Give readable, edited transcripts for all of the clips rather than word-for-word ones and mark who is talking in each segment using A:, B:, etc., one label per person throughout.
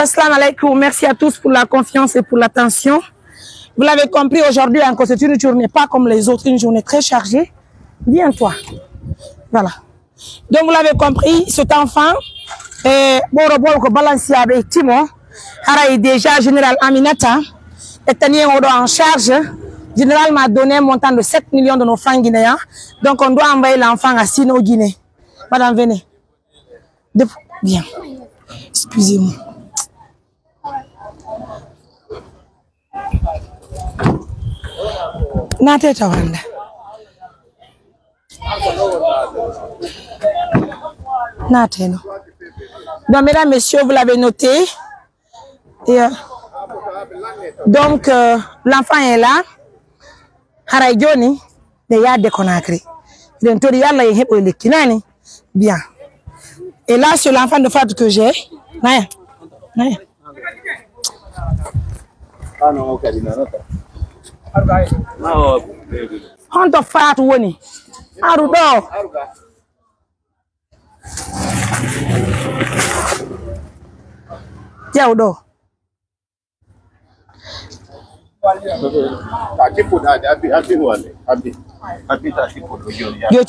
A: Assalamu alaikum. Merci à tous pour la confiance et pour l'attention. Vous l'avez compris, aujourd'hui encore, c'est une journée pas comme les autres, une journée très chargée. Viens toi. Voilà. Donc vous l'avez compris, cet enfant, Boro Balancia avec Timo, est déjà général Aminata, est tenu en charge. Général m'a donné un montant de 7 millions de nos francs guinéens. Donc on doit envoyer l'enfant à Sino Guinée. Madame, venez. Bien. Excusez-moi. Nateta Wanda. Nateno. Donc, mesdames, messieurs, vous l'avez noté. Et, donc, l'enfant est là. Haray Johnny, de Yad Conakry. Bien. Et là, c'est l'enfant de Fatou que j'ai. Naya. Naya. On te fait Woni. Arudo. Yaudo.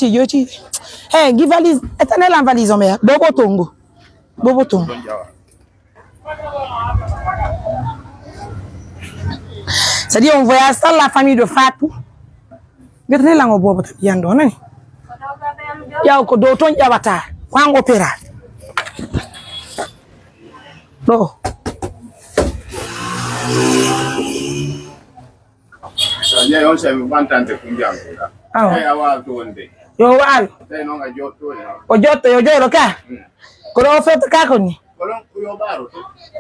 A: Yoti. Hey, give valise. Éternel en valise, on met. Bobo Tongo. C'est-à-dire, on voyage dans la famille de Fatou. Éternel en bobo yando, non? Yauko doton yabata. Kwango pera. No. Yo wal. Ojoto yo joro ka. Koro feto ka koni.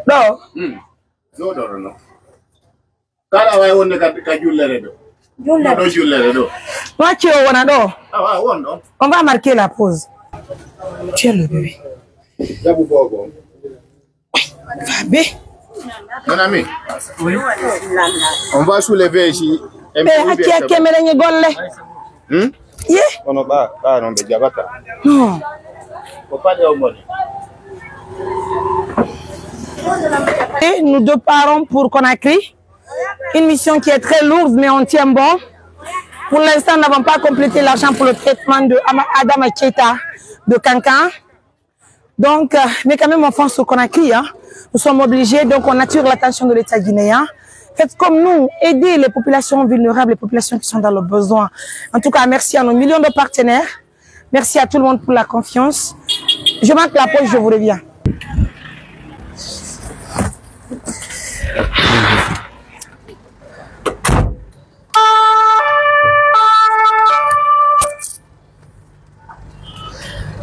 A: No.
B: No. Kala wa wonde ka jullere do. Jullere do.
A: Wachi o wona do. Ah wondo. On va marquer la pause. Tiens le bébé.
B: Jabu bobo.
A: Fabé.
B: Mon ami. Oui. On va soulever ici.
A: Non. Et nous deux partons pour Conakry. Une mission qui est très lourde, mais on tient bon. Pour l'instant, nous n'avons pas complété l'argent pour le traitement de Adam Keita de Cancan. Donc, mais quand même, on fonce au Conakry. Hein. Nous sommes obligés, donc on attire l'attention de l'État guinéen. Faites comme nous, aidez les populations vulnérables, les populations qui sont dans le besoin. En tout cas, merci à nos millions de partenaires. Merci à tout le monde pour la confiance. Je marque la pause, je vous reviens.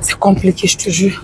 A: C'est compliqué, je te jure.